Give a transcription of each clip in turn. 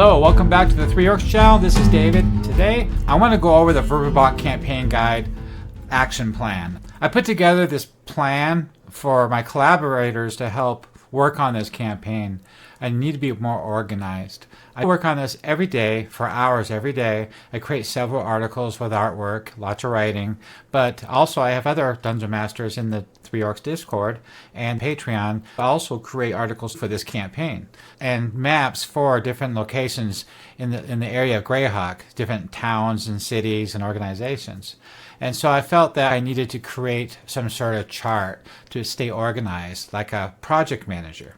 Hello, welcome back to the Three Orcs channel. This is David. Today, I want to go over the Verbobonc campaign guide action plan. I put together this plan for my collaborators to help work on this campaign. I need to be more organized. I work on this every day for hours every day. I create several articles with artwork, lots of writing, but also I have other Dungeon Masters in the Three Orcs Discord and Patreon. I also create articles for this campaign and maps for different locations in the area of Greyhawk, different towns and cities and organizations. And so I felt that I needed to create some sort of chart to stay organized, like a project manager.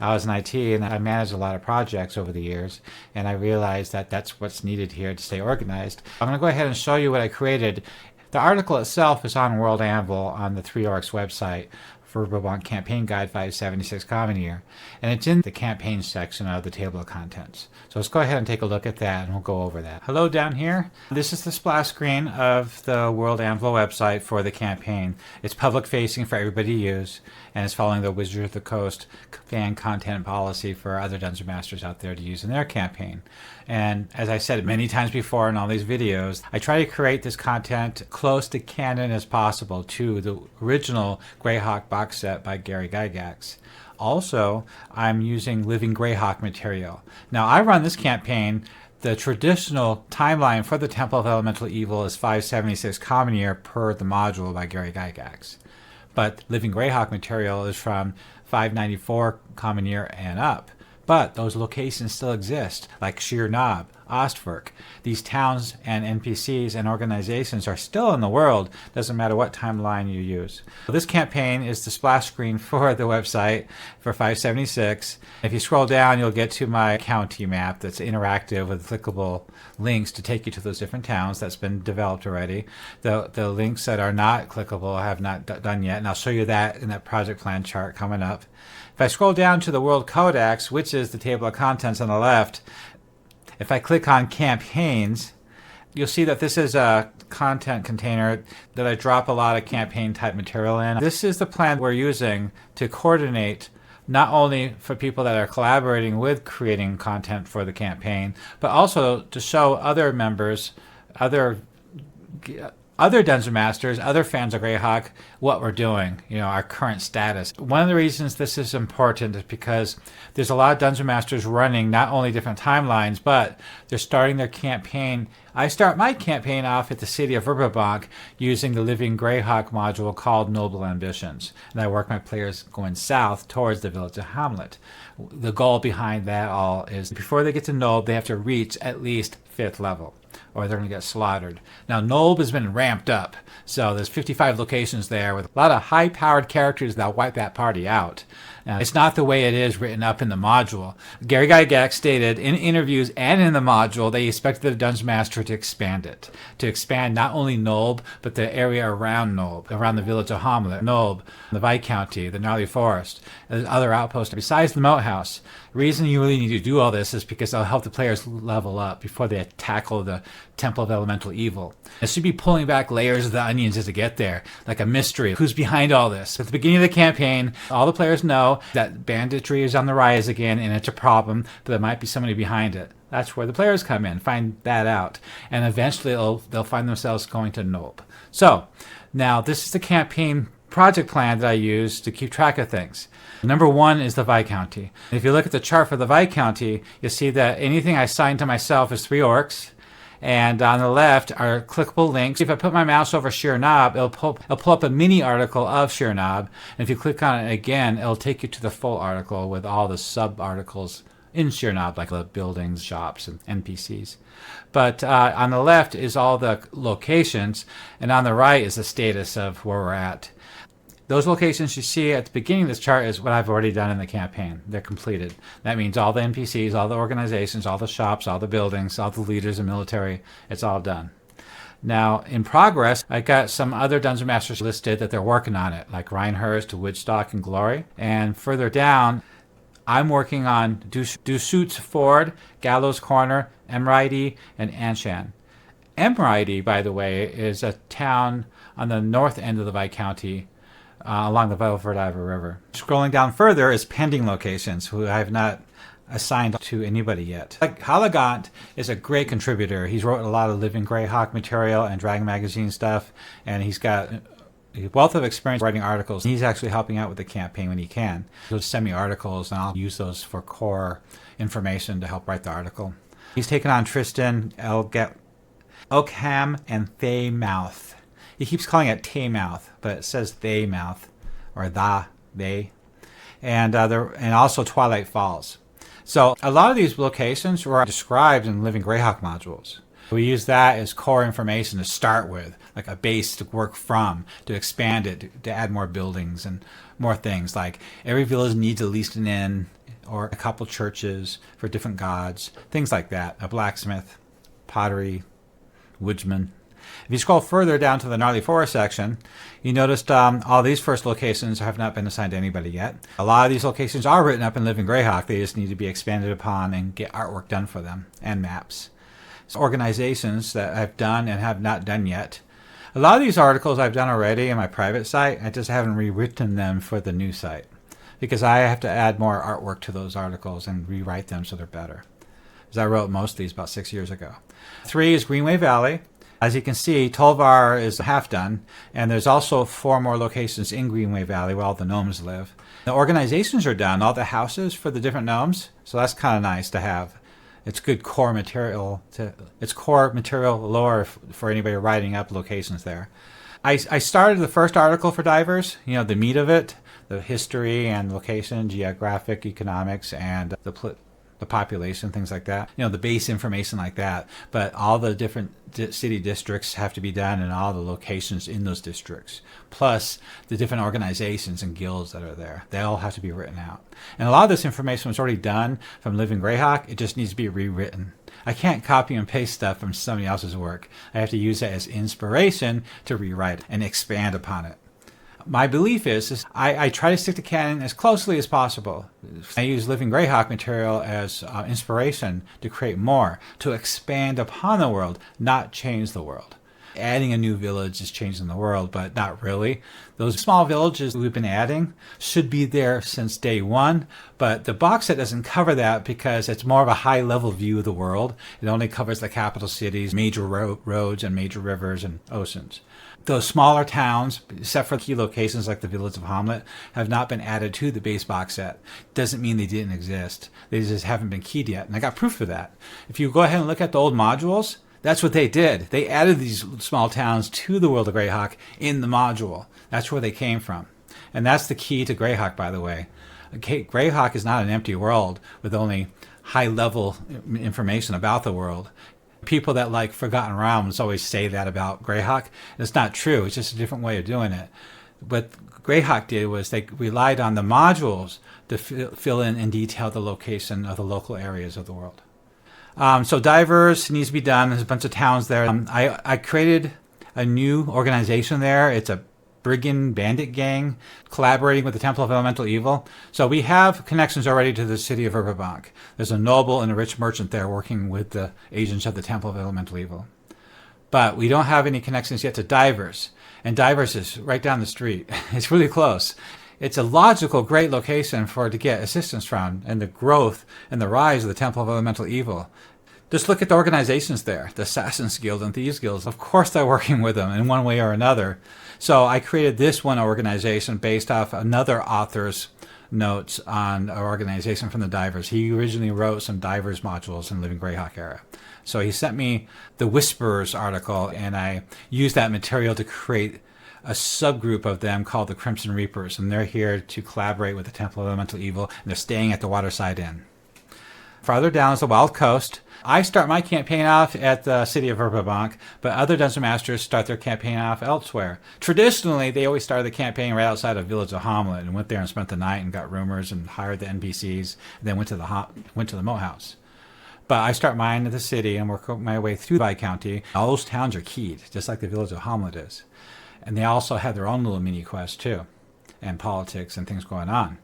I was in IT and I managed a lot of projects over the years, and I realized that that's what's needed here to stay organized. I'm going to go ahead and show you what I created. The article itself is on World Anvil on the Three Orcs website, Verbobonc Campaign Guide 576 Common Year, and it's in the campaign section of the table of contents. So let's go ahead and take a look at that and we'll go over that. Hello down here. This is the splash screen of the World Anvil website for the campaign. It's public facing for everybody to use, and it's following the Wizard of the Coast fan content policy for other Dungeon Masters out there to use in their campaign. And as I said many times before in all these videos, I try to create this content close to canon as possible to the original Greyhawk box set by Gary Gygax. Also, I'm using Living Greyhawk material. Now, I run this campaign. The traditional timeline for the Temple of Elemental Evil is 576 Common Year per the module by Gary Gygax. But Living Greyhawk material is from 594 Common Year and up. But those locations still exist, like Sheer Knob, Ostwerk. These towns and NPCs and organizations are still in the world, doesn't matter what timeline you use. This campaign is the splash screen for the website for 576. If you scroll down, you'll get to my county map that's interactive with clickable links to take you to those different towns. That's been developed already. The links that are not clickable I have not done yet, and I'll show you that in that project plan chart coming up. If I scroll down to the World Codex, which is the table of contents on the left, if I click on campaigns, you'll see that this is a content container that I drop a lot of campaign type material in. This is the plan we're using to coordinate not only for people that are collaborating with creating content for the campaign, but also to show other members, other Dungeon Masters, other fans of Greyhawk, what we're doing, our current status. One of the reasons this is important is because there's a lot of Dungeon Masters running not only different timelines, but they're starting their campaign. I start my campaign off at the city of Verbobonc using the Living Greyhawk module called Noble Ambitions. And I work my players going south towards the village of Hamlet. The goal behind that all is before they get to Noble, they have to reach at least 5th level, or they're going to get slaughtered. Now, Noble has been ramped up, so there's 55 locations there with a lot of high-powered characters that wipe that party out. Now, it's not the way it is written up in the module. Gary Gygax stated in interviews and in the module they expected the Dungeon Master to expand it. To expand not only Noble, but the area around Noble, around the village of Hamlet, Noble, the Viscounty, the Gnarley Forest, and other outposts besides the Moat House. The reason you really need to do all this is because it'll help the players level up before they tackle the Temple of Elemental Evil. It should be pulling back layers of the onions as to get there, like a mystery. Who's behind all this? At the beginning of the campaign, all the players know that banditry is on the rise again, and it's a problem, but there might be somebody behind it. That's where the players come in, find that out, and eventually they'll find themselves going to Noble. So, now this is the campaign project plan that I use to keep track of things. Number one is the Viscounty. If you look at the chart for the Viscounty, you'll see that anything I assign to myself is 3 orcs. And on the left are clickable links. If I put my mouse over Sheer Knob, it'll pull up a mini article of Sheer Knob. And if you click on it again, it'll take you to the full article with all the sub-articles in Sheer Knob, like the buildings, shops, and NPCs. But on the left is all the locations, and on the right is the status of where we're at. Those locations you see at the beginning of this chart is what I've already done in the campaign. They're completed. That means all the NPCs, all the organizations, all the shops, all the buildings, all the leaders and military, it's all done. Now, in progress, I got some other Dungeon Masters listed that they're working on it, like Reinhurst, Woodstock, and Glory. And further down, I'm working on Dusuits Ford, Gallows Corner, Emride, and Anshan. Emride, by the way, is a town on the north end of the Viscounty, along the Verbobonc River. Scrolling down further is pending locations, who I have not assigned to anybody yet. Like Halagant is a great contributor. He's wrote a lot of Living Greyhawk material and Dragon Magazine stuff, and he's got a wealth of experience writing articles. He's actually helping out with the campaign when he can. He'll send me articles, and I'll use those for core information to help write the article. He's taken on Tristan, Oakham, and Theymouth. He keeps calling it Taymouth, but it says Theymouth, or they, and also Twilight Falls. So a lot of these locations were described in Living Greyhawk modules. We use that as core information to start with, like a base to work from, to expand it, to add more buildings and more things. Like every village needs at least an inn or a couple churches for different gods, things like that. A blacksmith, pottery, woodsman. If you scroll further down to the Gnarley Forest section, you noticed all these first locations have not been assigned to anybody yet. A lot of these locations are written up in Living Greyhawk. They just need to be expanded upon and get artwork done for them and maps. So organizations that I've done and have not done yet. A lot of these articles I've done already in my private site. I just haven't rewritten them for the new site because I have to add more artwork to those articles and rewrite them so they're better. Because I wrote most of these about 6 years ago. 3 is Greenway Valley. As you can see, Tolvar is half done, and there's also 4 more locations in Greenway Valley where all the gnomes live. The organizations are done, all the houses for the different gnomes, so that's kind of nice to have. It's good core material. It's core material lore for anybody writing up locations there. I started the first article for Dyvers, the meat of it, the history and location, geographic, economics, and the population, things like that. The base information like that. But all the different city districts have to be done and all the locations in those districts. Plus the different organizations and guilds that are there. They all have to be written out. And a lot of this information was already done from Living Greyhawk. It just needs to be rewritten. I can't copy and paste stuff from somebody else's work. I have to use it as inspiration to rewrite it and expand upon it. My belief is I try to stick to canon as closely as possible. I use Living Greyhawk material as inspiration to create more, to expand upon the world, not change the world. Adding a new village is changing the world, but not really. Those small villages we've been adding should be there since day one, but the box set doesn't cover that because it's more of a high-level view of the world. It only covers the capital cities, major roads, and major rivers and oceans. Those smaller towns, except for key locations like the village of Hamlet, have not been added to the base box set. Doesn't mean they didn't exist. They just haven't been keyed yet, and I got proof of that. If you go ahead and look at the old modules, that's what they did. They added these small towns to the World of Greyhawk in the module. That's where they came from. And that's the key to Greyhawk, by the way. Greyhawk is not an empty world with only high-level information about the world. People that like Forgotten Realms always say that about Greyhawk. It's not true. It's just a different way of doing it. What Greyhawk did was they relied on the modules to fill in and detail the location of the local areas of the world. So Dyvers needs to be done. There's a bunch of towns there. I created a new organization there. It's a brigand bandit gang collaborating with the Temple of Elemental Evil. So we have connections already to the city of Verbobonc. There's a noble and a rich merchant there working with the agents of the Temple of Elemental Evil. But we don't have any connections yet to Dyvers. And Dyvers is right down the street. It's really close. It's a logical, great location to get assistance from and the growth and the rise of the Temple of Elemental Evil. Just look at the organizations there, the Assassins Guild and Thieves Guilds. Of course they're working with them in one way or another. So I created this one organization based off another author's notes on an organization from the Dyvers. He originally wrote some Dyvers modules in Living Greyhawk era. So he sent me the Whisperers article, and I used that material to create a subgroup of them called the Crimson Reapers, and they're here to collaborate with the Temple of Elemental Evil, and they're staying at the Waterside Inn. Farther down is the Wild Coast. I start my campaign off at the city of Verbobonc, but other Dungeon Masters start their campaign off elsewhere. Traditionally, they always started the campaign right outside of the village of Hamlet and went there and spent the night and got rumors and hired the NPCs, and then went to the moat house. But I start mine at the city and work my way through Viscounty. All those towns are keyed, just like the village of Hamlet is. And they also have their own little mini quest too, and politics and things going on.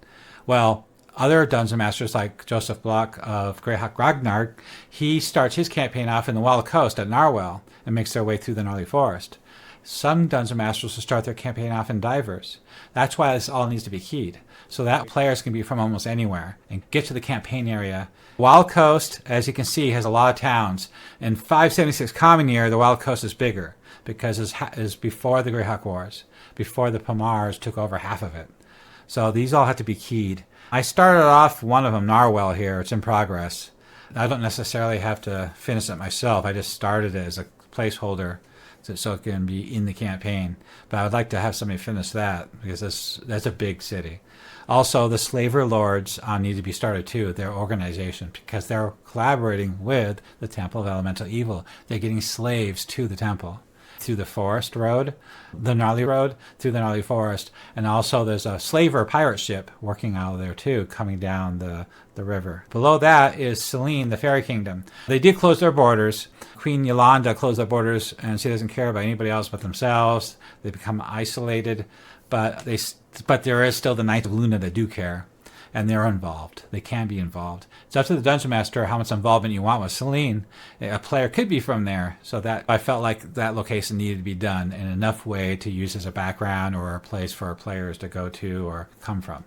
Well, other Dungeon Masters like Joseph Block of Greyhawk Ragnar, he starts his campaign off in the Wild Coast at Narwhal and makes their way through the Gnarley Forest. Some Dungeon Masters will start their campaign off in Dyvers. That's why this all needs to be keyed, so that players can be from almost anywhere and get to the campaign area. Wild Coast, as you can see, has a lot of towns. In 576 Common Year, the Wild Coast is bigger because it's before the Greyhawk Wars, before the Pomars took over half of it. So these all have to be keyed. I started off one of them, Narwhal, here. It's in progress. I don't necessarily have to finish it myself. I just started it as a placeholder so it can be in the campaign. But I would like to have somebody finish that because that's a big city. Also, the Slaver Lords need to be started too, their organization, because they're collaborating with the Temple of Elemental Evil. They're getting slaves to the temple through the Forest Road, the Gnarley Road, through the Gnarley Forest. And also there's a slaver pirate ship working out of there too, coming down the river. Below that is Selene, the Fairy Kingdom. They did close their borders. Queen Yolanda closed their borders, and she doesn't care about anybody else but themselves. They become isolated, but there is still the Knights of Luna that do care, and they're involved. They can be involved. It's up to the Dungeon Master how much involvement you want with Selene. A player could be from there, so that I felt like that location needed to be done in enough way to use as a background or a place for players to go to or come from.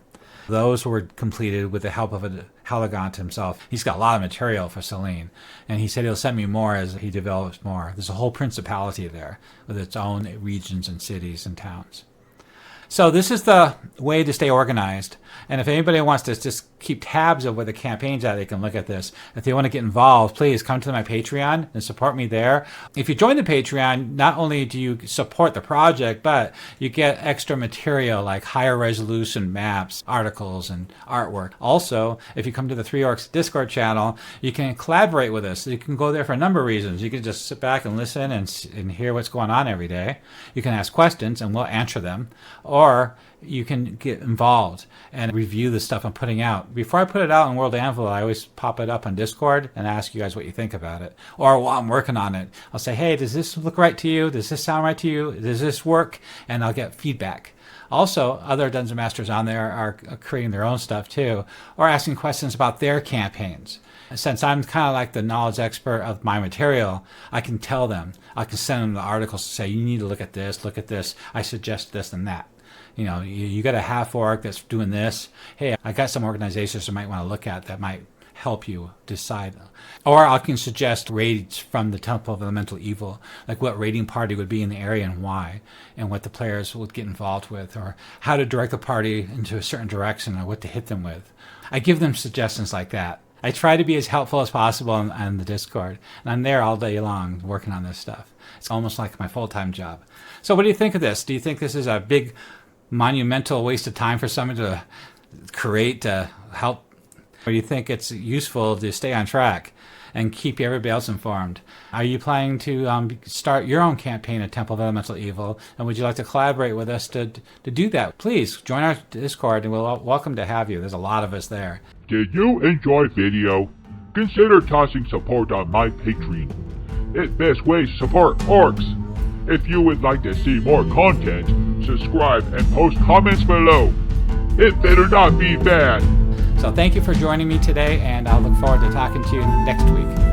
Those were completed with the help of Halagant himself. He's got a lot of material for Selene, and he said he'll send me more as he develops more. There's a whole principality there with its own regions and cities and towns. So this is the way to stay organized. And if anybody wants to just keep tabs of where the campaign's at, they can look at this. If they want to get involved, please come to my Patreon and support me there. If you join the Patreon, not only do you support the project, but you get extra material like higher resolution maps, articles, and artwork. Also, if you come to the Three Orcs Discord channel, you can collaborate with us. You can go there for a number of reasons. You can just sit back and listen and hear what's going on every day. You can ask questions and we'll answer them. Or you can get involved and review the stuff I'm putting out. Before I put it out in World Anvil, I always pop it up on Discord and ask you guys what you think about it. Or while I'm working on it, I'll say, hey, does this look right to you? Does this sound right to you? Does this work? And I'll get feedback. Also, other Dungeon Masters on there are creating their own stuff too, or asking questions about their campaigns. Since I'm kind of like the knowledge expert of my material, I can tell them. I can send them the articles to say, you need to look at this. I suggest this and that. You know, you got a half orc that's doing this. Hey, I got some organizations you might want to look at that might help you decide. Or I can suggest raids from the Temple of Elemental Evil, like what raiding party would be in the area and why, and what the players would get involved with, or how to direct the party into a certain direction, or what to hit them with. I give them suggestions like that. I try to be as helpful as possible on the Discord, and I'm there all day long working on this stuff. It's almost like my full-time job. So what do you think of this? Do you think this is a big monumental waste of time for someone to create to help? Or do you think it's useful to stay on track and keep everybody else informed? Are you planning to start your own campaign at Temple of Elemental Evil? And would you like to collaborate with us to do that? Please join our Discord and we'll welcome to have you. There's a lot of us there. Did you enjoy video? Consider tossing support on my Patreon. It's best way to support orcs. If you would like to see more content, subscribe and post comments below. It better not be bad. So thank you for joining me today, and I'll look forward to talking to you next week.